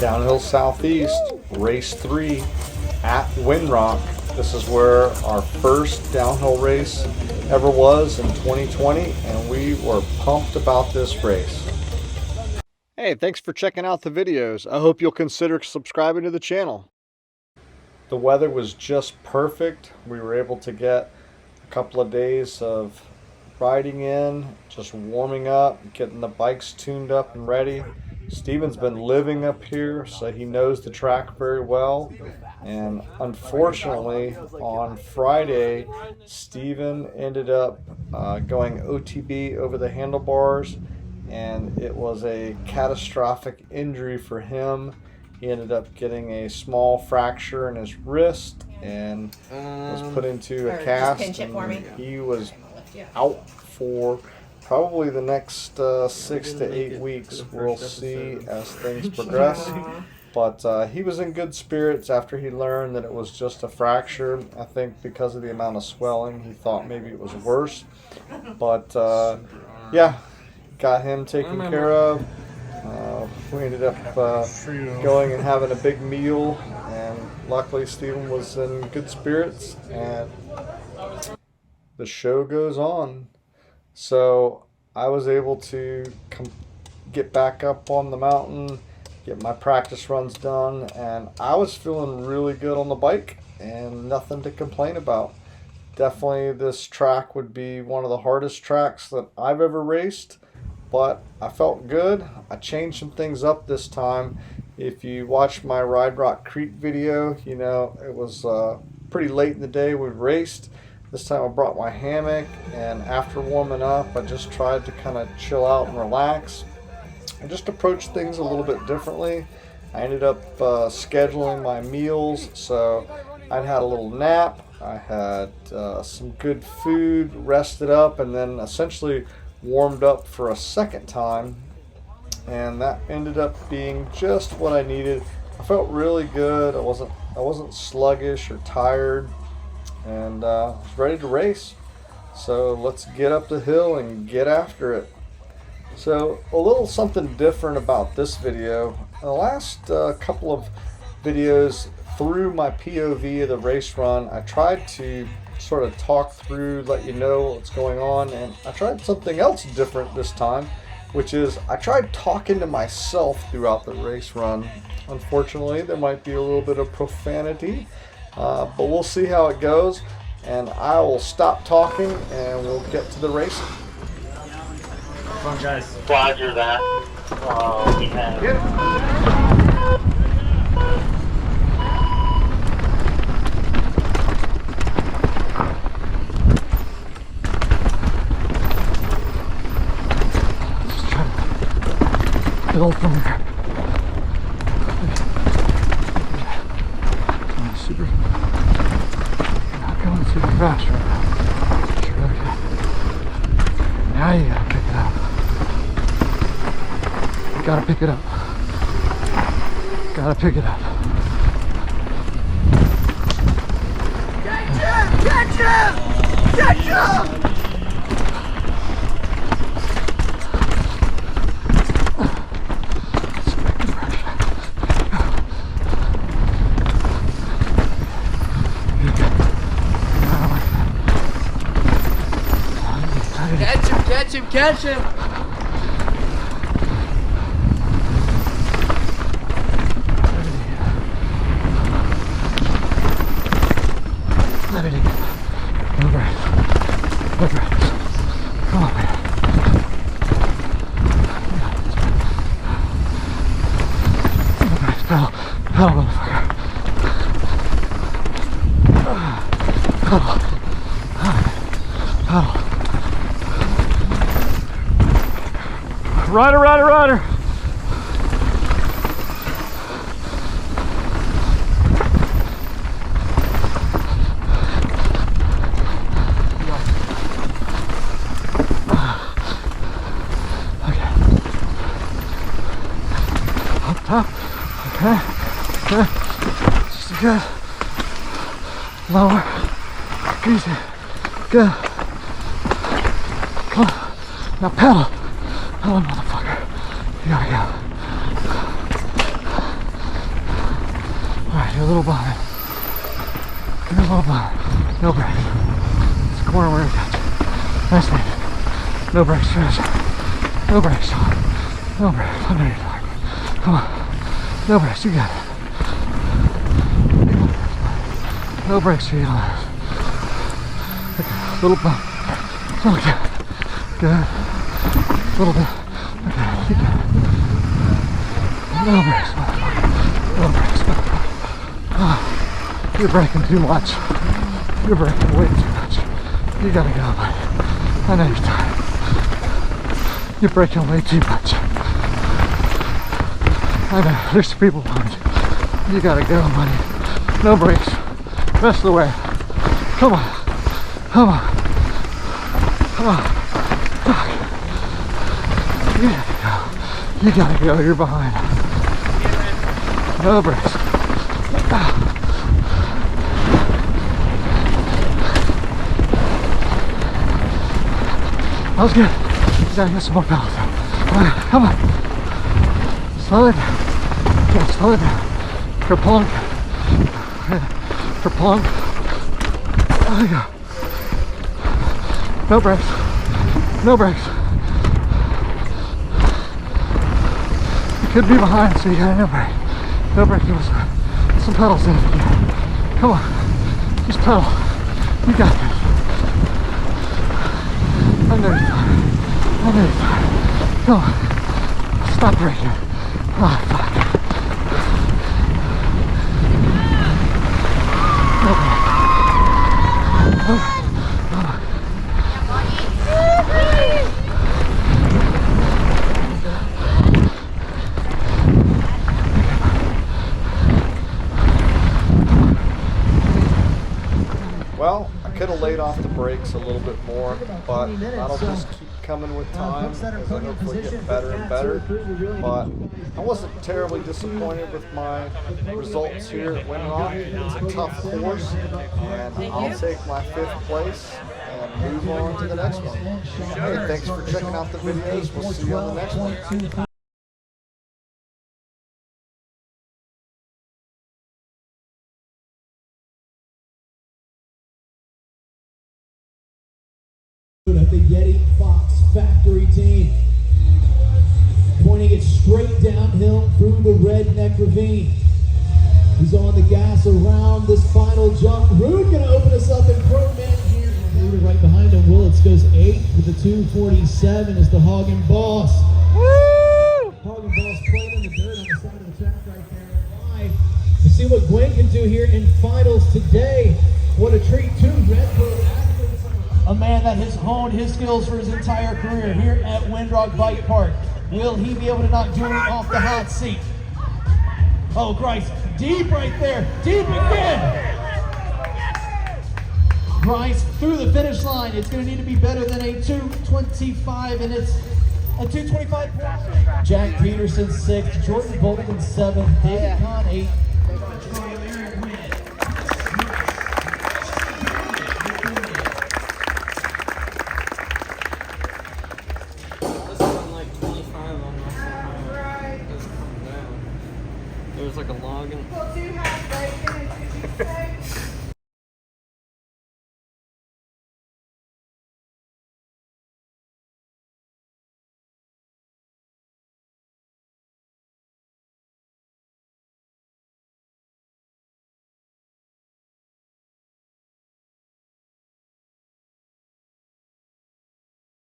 Downhill Southeast, race 3 at Windrock. This is where our first downhill race ever was in 2020, and we were pumped about this race. Hey, thanks for checking out the videos. I hope you'll consider subscribing to the channel. The weather was just perfect. We were able to get a couple of days of riding in, just warming up, getting the bikes tuned up and ready. Steven's been living up here, so he knows the track very well. And unfortunately, on Friday, Steven ended up going OTB over the handlebars, and it was a catastrophic injury for him. He ended up getting a small fracture in his wrist and was put into a cast. And he was out for probably the next 6 to 8 weeks. We'll see as things progress. But he was in good spirits after he learned that it was just a fracture. I think because of the amount of swelling, he thought maybe it was worse. But yeah, got him taken care of. We ended up going and having a big meal, and luckily Steven was in good spirits, and the show goes on. So I was able to get back up on the mountain, get my practice runs done, and I was feeling really good on the bike and nothing to complain about. Definitely this track would be one of the hardest tracks that I've ever raced, but I felt good. I changed some things up this time. If you watch my Ride Rock Creek video, you know it was pretty late in the day we raced. This time I brought my hammock, and after warming up, I just tried to kind of chill out and relax. I just approached things a little bit differently. I ended up scheduling my meals, so I'd had a little nap, I had some good food, rested up, and then essentially warmed up for a second time, and that ended up being just what I needed. I felt really good. I wasn't sluggish or tired, and I was ready to race. So let's get up the hill and get after it. So a little something different about this video. In the last couple of videos through my POV of the race run, I tried to sort of talk through, let you know what's going on, and I tried something else different this time, which is I tried talking to myself throughout the race run. Unfortunately, there might be a little bit of profanity, but we'll see how it goes, and I will stop talking and we'll get to the racing. Come on, guys. Roger that. We have... Build from here. Super. Not going super fast right now. It's really good. Now you gotta pick it up. You gotta pick it up. Gotta pick it up. Catch him! Catch him! Catch him! Let it in. No breath. No breath. Come on, man. No breath. Pedal. Pedal, motherfucker. Pedal. Pedal. Rider, rider, rider. Okay. Up top. Okay. Okay. Just good. Lower. Easy. Good. Come on. Now pedal. Oh, motherfucker. You gotta go. You're a little behind. You're a little behind. No brakes. It's a corner where we got you. Nice thing. No brakes, finish. No brakes. No brakes. I know you're tired. Come on. No brakes, you got it. No brakes for you to lose. Okay, little bump. Okay. Good. Little bit. Okay, keep going. No brakes, motherfucker. No brakes, motherfucker. Oh, you're braking too much. You're braking way too much. You gotta go, buddy. I know you're tired. You're braking way too much. I know, there's people behind you. You gotta go, buddy. No brakes. Rest of the way. Come on. Come on. Come on. Fuck. You gotta go. You gotta go. You're behind. No brakes. That was good. You gotta get some more pedals. Come on. Slow it down. Yeah, slow it down. Kerplunk. Kerplunk. There you go. No brakes. No brakes. You could be behind, so you got no brake. No brake. Give us some pedals in if you can. Come on. Just pedal. You got this. I know you're tired. I know you're tired. Come on. Stop braking. Oh, fuck. Okay. Okay. Well, I could have laid off the brakes a little bit more, but that'll just keep coming with time as I hopefully get better and better. But I wasn't terribly disappointed with my results here at Windrock. It's a tough course, and I'll take my 5th place and move on to the next one. Hey, thanks for checking out the videos. We'll see you on the next one. At the Yeti Fox Factory team, pointing it straight downhill through the Redneck Ravine. He's on the gas around this final jump. Rude gonna open us up in front man here. Rude right behind him. Willits goes 8th with the 2:47 is the Hagen Boss. Woo! Hagen Boss playing in the dirt on the side of the track right there. Live. Let's see what Gwen can do here in finals today. What a treat, 2 Red Bull athletes. A man that has honed his skills for his entire career here at Windrock Bike Park. Will he be able to knock Julie off the hot seat? Oh Christ, deep right there, deep again! Bryce through the finish line. It's going to need to be better than a 2:25, and it's a 2:25. Jack Peterson 6th, Jordan Bolton 7th, David Kahn 8th. There's like a log in. Well, 2 half bacon and 2 steaks.